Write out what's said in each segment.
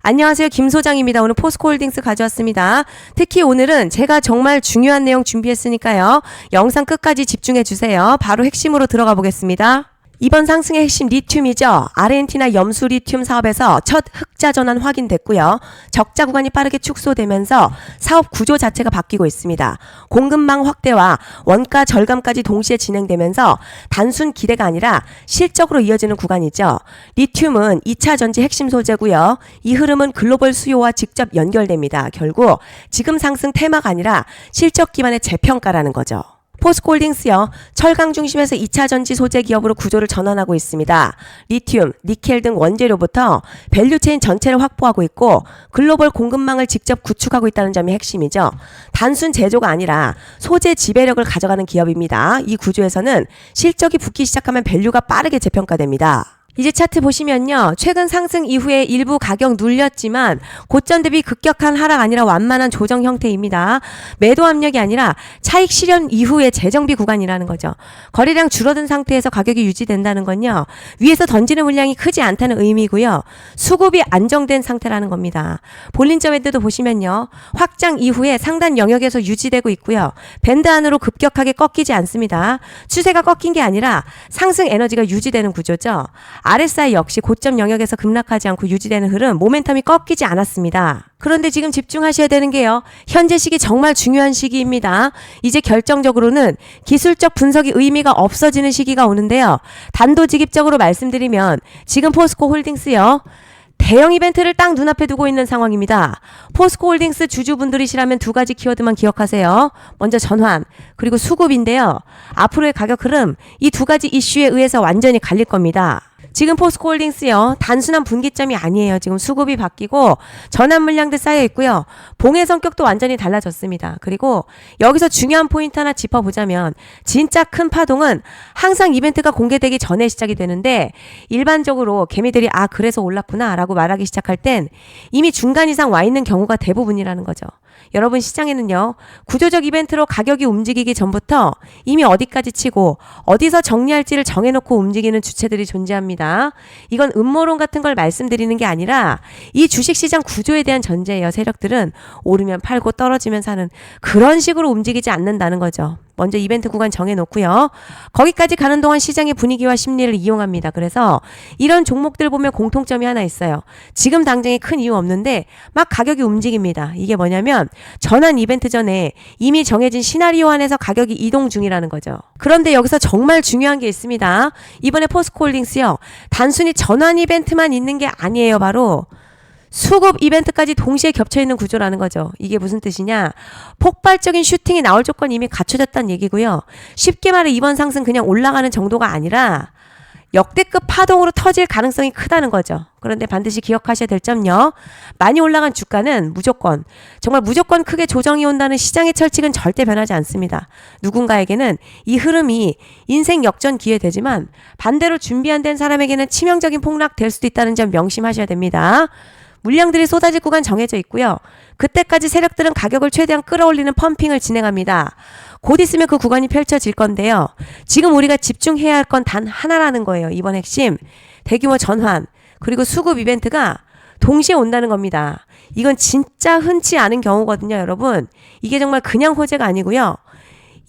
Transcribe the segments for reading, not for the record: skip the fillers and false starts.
안녕하세요. 김 소장입니다. 오늘 포스코홀딩스 가져왔습니다. 특히 오늘은 제가 정말 중요한 내용 준비했으니까요. 영상 끝까지 집중해 주세요. 바로 핵심으로 들어가 보겠습니다. 이번 상승의 핵심 리튬이죠. 아르헨티나 염수 리튬 사업에서 첫 흑자 전환 확인됐고요. 적자 구간이 빠르게 축소되면서 사업 구조 자체가 바뀌고 있습니다. 공급망 확대와 원가 절감까지 동시에 진행되면서 단순 기대가 아니라 실적으로 이어지는 구간이죠. 리튬은 2차 전지 핵심 소재고요. 이 흐름은 글로벌 수요와 직접 연결됩니다. 결국 지금 상승 테마가 아니라 실적 기반의 재평가라는 거죠. 포스코홀딩스요. 철강 중심에서 2차 전지 소재 기업으로 구조를 전환하고 있습니다. 리튬, 니켈 등 원재료부터 밸류체인 전체를 확보하고 있고 글로벌 공급망을 직접 구축하고 있다는 점이 핵심이죠. 단순 제조가 아니라 소재 지배력을 가져가는 기업입니다. 이 구조에서는 실적이 붙기 시작하면 밸류가 빠르게 재평가됩니다. 이제 차트 보시면요. 최근 상승 이후에 일부 가격 눌렸지만 고점 대비 급격한 하락 아니라 완만한 조정 형태입니다. 매도 압력이 아니라 차익 실현 이후의 재정비 구간이라는 거죠. 거래량 줄어든 상태에서 가격이 유지된다는 건요. 위에서 던지는 물량이 크지 않다는 의미고요. 수급이 안정된 상태라는 겁니다. 볼린저 밴드도 보시면요. 확장 이후에 상단 영역에서 유지되고 있고요. 밴드 안으로 급격하게 꺾이지 않습니다. 추세가 꺾인 게 아니라 상승 에너지가 유지되는 구조죠. RSI 역시 고점 영역에서 급락하지 않고 유지되는 흐름, 모멘텀이 꺾이지 않았습니다. 그런데 지금 집중하셔야 되는 게요. 현재 시기 정말 중요한 시기입니다. 이제 결정적으로는 기술적 분석이 의미가 없어지는 시기가 오는데요. 단도직입적으로 말씀드리면 지금 포스코홀딩스요. 대형 이벤트를 딱 눈앞에 두고 있는 상황입니다. 포스코홀딩스 주주분들이시라면 두 가지 키워드만 기억하세요. 먼저 전환, 그리고 수급인데요. 앞으로의 가격 흐름, 이 두 가지 이슈에 의해서 완전히 갈릴 겁니다. 지금 포스코홀딩스요. 단순한 분기점이 아니에요. 지금 수급이 바뀌고 전환 물량들 쌓여 있고요. 봉의 성격도 완전히 달라졌습니다. 그리고 여기서 중요한 포인트 하나 짚어보자면 진짜 큰 파동은 항상 이벤트가 공개되기 전에 시작이 되는데 일반적으로 개미들이 그래서 올랐구나 라고 말하기 시작할 땐 이미 중간 이상 와 있는 경우가 대부분이라는 거죠. 여러분 시장에는요. 구조적 이벤트로 가격이 움직이기 전부터 이미 어디까지 치고 어디서 정리할지를 정해놓고 움직이는 주체들이 존재합니다. 이건 음모론 같은 걸 말씀드리는 게 아니라 이 주식시장 구조에 대한 전제예요. 세력들은 오르면 팔고 떨어지면 사는 그런 식으로 움직이지 않는다는 거죠. 먼저 이벤트 구간 정해놓고요. 거기까지 가는 동안 시장의 분위기와 심리를 이용합니다. 그래서 이런 종목들 보면 공통점이 하나 있어요. 지금 당장에 큰 이유 없는데 막 가격이 움직입니다. 이게 뭐냐면 전환 이벤트 전에 이미 정해진 시나리오 안에서 가격이 이동 중이라는 거죠. 그런데 여기서 정말 중요한 게 있습니다. 이번에 포스코홀딩스요. 단순히 전환 이벤트만 있는 게 아니에요. 바로 수급 이벤트까지 동시에 겹쳐있는 구조라는 거죠. 이게 무슨 뜻이냐? 폭발적인 슈팅이 나올 조건이 이미 갖춰졌다는 얘기고요. 쉽게 말해 이번 상승 그냥 올라가는 정도가 아니라 역대급 파동으로 터질 가능성이 크다는 거죠. 그런데 반드시 기억하셔야 될 점요. 많이 올라간 주가는 정말 무조건 크게 조정이 온다는 시장의 철칙은 절대 변하지 않습니다. 누군가에게는 이 흐름이 인생 역전 기회 되지만 반대로 준비 안 된 사람에게는 치명적인 폭락 될 수도 있다는 점 명심하셔야 됩니다. 물량들이 쏟아질 구간 정해져 있고요. 그때까지 세력들은 가격을 최대한 끌어올리는 펌핑을 진행합니다. 곧 있으면 그 구간이 펼쳐질 건데요. 지금 우리가 집중해야 할 건 단 하나라는 거예요. 이번 핵심 대규모 전환 그리고 수급 이벤트가 동시에 온다는 겁니다. 이건 진짜 흔치 않은 경우거든요. 여러분 이게 정말 그냥 호재가 아니고요.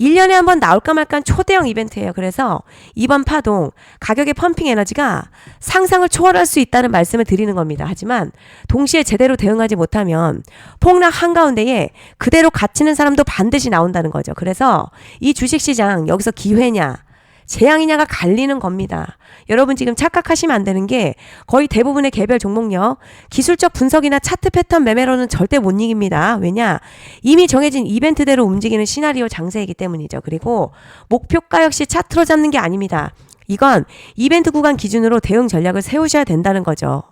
1년에 한 번 나올까 말까한 초대형 이벤트예요. 그래서 이번 파동 가격의 펌핑 에너지가 상상을 초월할 수 있다는 말씀을 드리는 겁니다. 하지만 동시에 제대로 대응하지 못하면 폭락 한가운데에 그대로 갇히는 사람도 반드시 나온다는 거죠. 그래서 이 주식시장 여기서 기회냐 재앙이냐가 갈리는 겁니다. 여러분 지금 착각하시면 안 되는 게 거의 대부분의 개별 종목요. 기술적 분석이나 차트 패턴 매매로는 절대 못 이깁니다. 왜냐? 이미 정해진 이벤트대로 움직이는 시나리오 장세이기 때문이죠. 그리고 목표가 역시 차트로 잡는 게 아닙니다. 이건 이벤트 구간 기준으로 대응 전략을 세우셔야 된다는 거죠.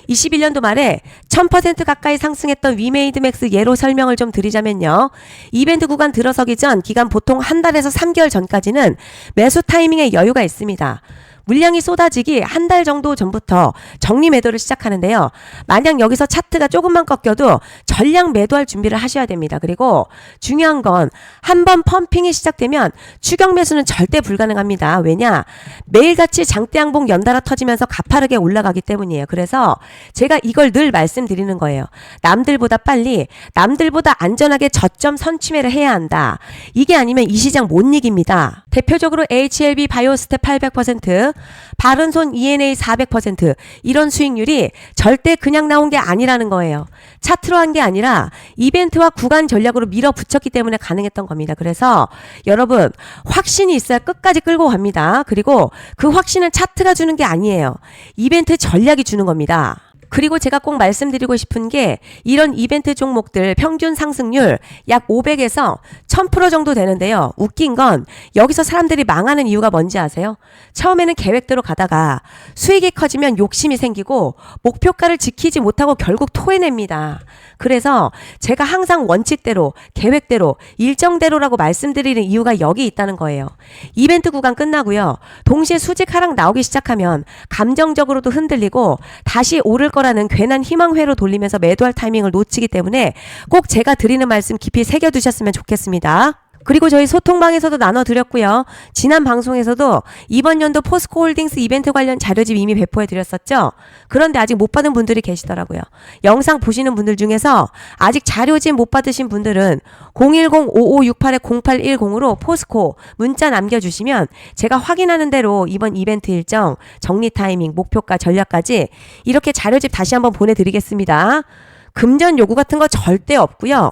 21년도 말에 1000% 가까이 상승했던 위메이드맥스 예로 설명을 좀 드리자면요. 이벤트 구간 들어서기 전 기간 보통 한 달에서 3개월 전까지는 매수 타이밍에 여유가 있습니다. 물량이 쏟아지기 한 달 정도 전부터 정리 매도를 시작하는데요. 만약 여기서 차트가 조금만 꺾여도 전량 매도할 준비를 하셔야 됩니다. 그리고 중요한 건 한번 펌핑이 시작되면 추격 매수는 절대 불가능합니다. 왜냐? 매일같이 장대 양봉 연달아 터지면서 가파르게 올라가기 때문이에요. 그래서 제가 이걸 늘 말씀드리는 거예요. 남들보다 빨리, 남들보다 안전하게 저점 선취매를 해야 한다. 이게 아니면 이 시장 못 이깁니다. 대표적으로 HLB 바이오스텝 800%, 바른손 ENA 400% 이런 수익률이 절대 그냥 나온 게 아니라는 거예요. 차트로 한 게 아니라 이벤트와 구간 전략으로 밀어붙였기 때문에 가능했던 겁니다. 그래서 여러분 확신이 있어야 끝까지 끌고 갑니다. 그리고 그 확신은 차트가 주는 게 아니에요. 이벤트 전략이 주는 겁니다. 그리고 제가 꼭 말씀드리고 싶은 게 이런 이벤트 종목들 평균 상승률 약 500에서 1000% 정도 되는데요. 웃긴 건 여기서 사람들이 망하는 이유가 뭔지 아세요? 처음에는 계획대로 가다가 수익이 커지면 욕심이 생기고 목표가를 지키지 못하고 결국 토해냅니다. 그래서 제가 항상 원칙대로, 계획대로, 일정대로라고 말씀드리는 이유가 여기 있다는 거예요. 이벤트 구간 끝나고요. 동시에 수직 하락 나오기 시작하면 감정적으로도 흔들리고 다시 오를 거라는 괜한 희망회로 돌리면서 매도할 타이밍을 놓치기 때문에 꼭 제가 드리는 말씀 깊이 새겨두셨으면 좋겠습니다. 그리고 저희 소통방에서도 나눠드렸고요. 지난 방송에서도 이번 연도 포스코홀딩스 이벤트 관련 자료집 이미 배포해드렸었죠. 그런데 아직 못 받은 분들이 계시더라고요. 영상 보시는 분들 중에서 아직 자료집 못 받으신 분들은 010-5568-0810으로 포스코 문자 남겨주시면 제가 확인하는 대로 이번 이벤트 일정, 정리 타이밍, 목표가, 전략까지 이렇게 자료집 다시 한번 보내드리겠습니다. 금전 요구 같은 거 절대 없고요.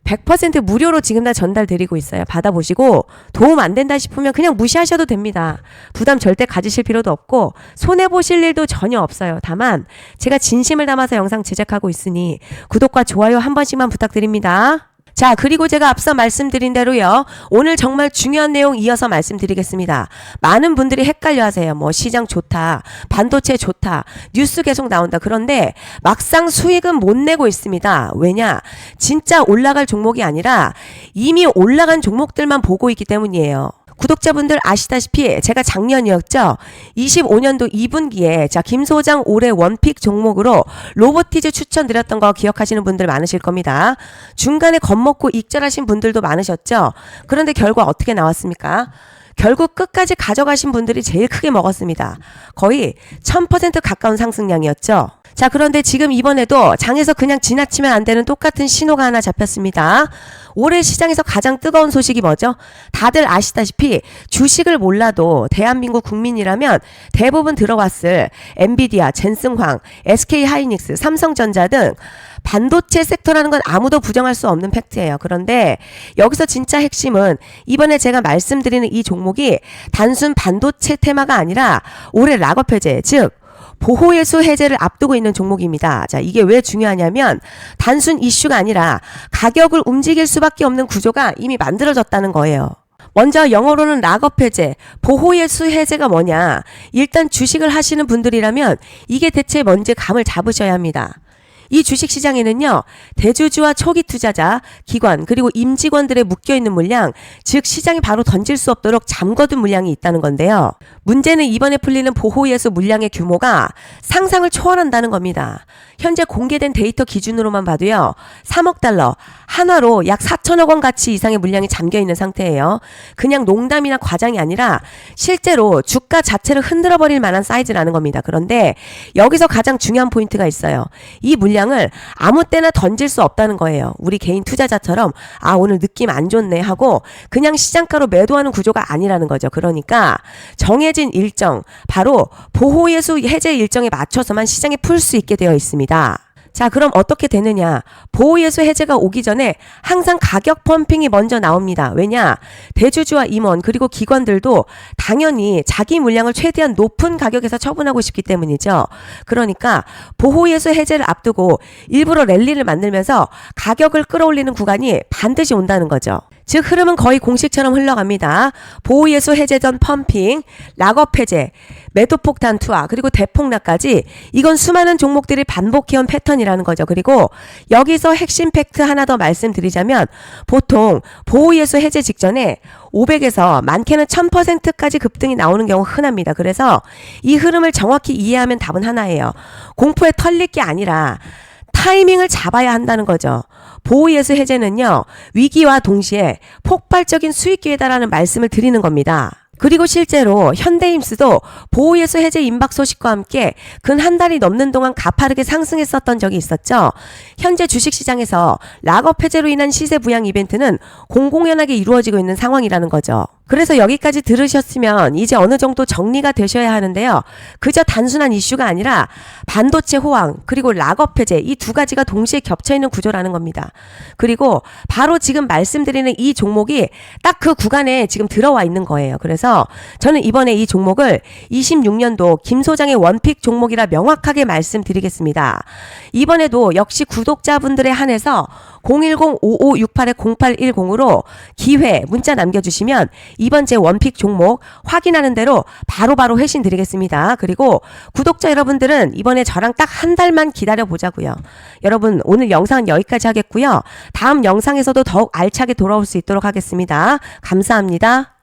100% 무료로 지금 다 전달드리고 있어요. 받아보시고 도움 안 된다 싶으면 그냥 무시하셔도 됩니다. 부담 절대 가지실 필요도 없고 손해보실 일도 전혀 없어요. 다만 제가 진심을 담아서 영상 제작하고 있으니 구독과 좋아요 한 번씩만 부탁드립니다. 자, 그리고 제가 앞서 말씀드린 대로요. 오늘 정말 중요한 내용 이어서 말씀드리겠습니다. 많은 분들이 헷갈려 하세요. 뭐 시장 좋다, 반도체 좋다, 뉴스 계속 나온다. 그런데 막상 수익은 못 내고 있습니다. 왜냐? 진짜 올라갈 종목이 아니라 이미 올라간 종목들만 보고 있기 때문이에요. 구독자분들 아시다시피 제가 작년이었죠. 25년도 2분기에 김 소장 올해 원픽 종목으로 로보티즈 추천드렸던 거 기억하시는 분들 많으실 겁니다. 중간에 겁먹고 익절하신 분들도 많으셨죠. 그런데 결과 어떻게 나왔습니까? 결국 끝까지 가져가신 분들이 제일 크게 먹었습니다. 거의 1000% 가까운 상승량이었죠. 자, 그런데 지금 이번에도 장에서 그냥 지나치면 안 되는 똑같은 신호가 하나 잡혔습니다. 올해 시장에서 가장 뜨거운 소식이 뭐죠? 다들 아시다시피 주식을 몰라도 대한민국 국민이라면 대부분 들어왔을 엔비디아, 젠슨황, SK하이닉스, 삼성전자 등 반도체 섹터라는 건 아무도 부정할 수 없는 팩트예요. 그런데 여기서 진짜 핵심은 이번에 제가 말씀드리는 이 종목이 단순 반도체 테마가 아니라 올해 락업 해제, 즉 보호예수 해제를 앞두고 있는 종목입니다. 자, 이게 왜 중요하냐면 단순 이슈가 아니라 가격을 움직일 수밖에 없는 구조가 이미 만들어졌다는 거예요. 먼저 영어로는 락업 해제, 보호예수 해제가 뭐냐? 일단 주식을 하시는 분들이라면 이게 대체 뭔지 감을 잡으셔야 합니다. 이 주식시장에는요, 대주주와 초기 투자자, 기관, 그리고 임직원들의 묶여있는 물량, 즉 시장이 바로 던질 수 없도록 잠궈둔 물량이 있다는 건데요. 문제는 이번에 풀리는 보호예수 물량의 규모가 상상을 초월한다는 겁니다. 현재 공개된 데이터 기준으로만 봐도요, 3억 달러, 한화로 약 4천억 원 가치 이상의 물량이 잠겨있는 상태예요. 그냥 농담이나 과장이 아니라 실제로 주가 자체를 흔들어버릴 만한 사이즈라는 겁니다. 그런데 여기서 가장 중요한 포인트가 있어요. 이 물량을 아무 때나 던질 수 없다는 거예요. 우리 개인 투자자처럼 아, 오늘 느낌 안 좋네 하고 그냥 시장가로 매도하는 구조가 아니라는 거죠. 그러니까 정해진 일정, 바로 보호예수 해제 일정에 맞춰서만 시장에 풀 수 있게 되어 있습니다. 자, 그럼 어떻게 되느냐? 보호예수 해제가 오기 전에 항상 가격 펌핑이 먼저 나옵니다. 왜냐? 대주주와 임원 그리고 기관들도 당연히 자기 물량을 최대한 높은 가격에서 처분하고 싶기 때문이죠. 그러니까 보호예수 해제를 앞두고 일부러 랠리를 만들면서 가격을 끌어올리는 구간이 반드시 온다는 거죠. 즉 흐름은 거의 공식처럼 흘러갑니다. 보호예수 해제 전 펌핑, 락업 해제, 매도폭탄 투하, 그리고 대폭락까지 이건 수많은 종목들이 반복해온 패턴이라는 거죠. 그리고 여기서 핵심 팩트 하나 더 말씀드리자면 보통 보호예수 해제 직전에 500에서 많게는 1000%까지 급등이 나오는 경우 흔합니다. 그래서 이 흐름을 정확히 이해하면 답은 하나예요. 공포에 털릴 게 아니라 타이밍을 잡아야 한다는 거죠. 보호예수 해제는요, 위기와 동시에 폭발적인 수익 기회다라는 말씀을 드리는 겁니다. 그리고 실제로 현대임스도 보호예수 해제 임박 소식과 함께 근 한 달이 넘는 동안 가파르게 상승했었던 적이 있었죠. 현재 주식시장에서 락업 해제로 인한 시세 부양 이벤트는 공공연하게 이루어지고 있는 상황이라는 거죠. 그래서 여기까지 들으셨으면 이제 어느 정도 정리가 되셔야 하는데요. 그저 단순한 이슈가 아니라 반도체 호황 그리고 락업 해제 이 두 가지가 동시에 겹쳐있는 구조라는 겁니다. 그리고 바로 지금 말씀드리는 이 종목이 딱 그 구간에 지금 들어와 있는 거예요. 그래서 저는 이번에 이 종목을 26년도 김 소장의 원픽 종목이라 명확하게 말씀드리겠습니다. 이번에도 역시 구독자분들에 한해서 010-5568-0810으로 기회 문자 남겨주시면 이번 제 원픽 종목 확인하는 대로 바로바로 회신 드리겠습니다. 그리고 구독자 여러분들은 이번에 저랑 딱 한 달만 기다려 보자고요. 여러분 오늘 영상은 여기까지 하겠고요. 다음 영상에서도 더욱 알차게 돌아올 수 있도록 하겠습니다. 감사합니다.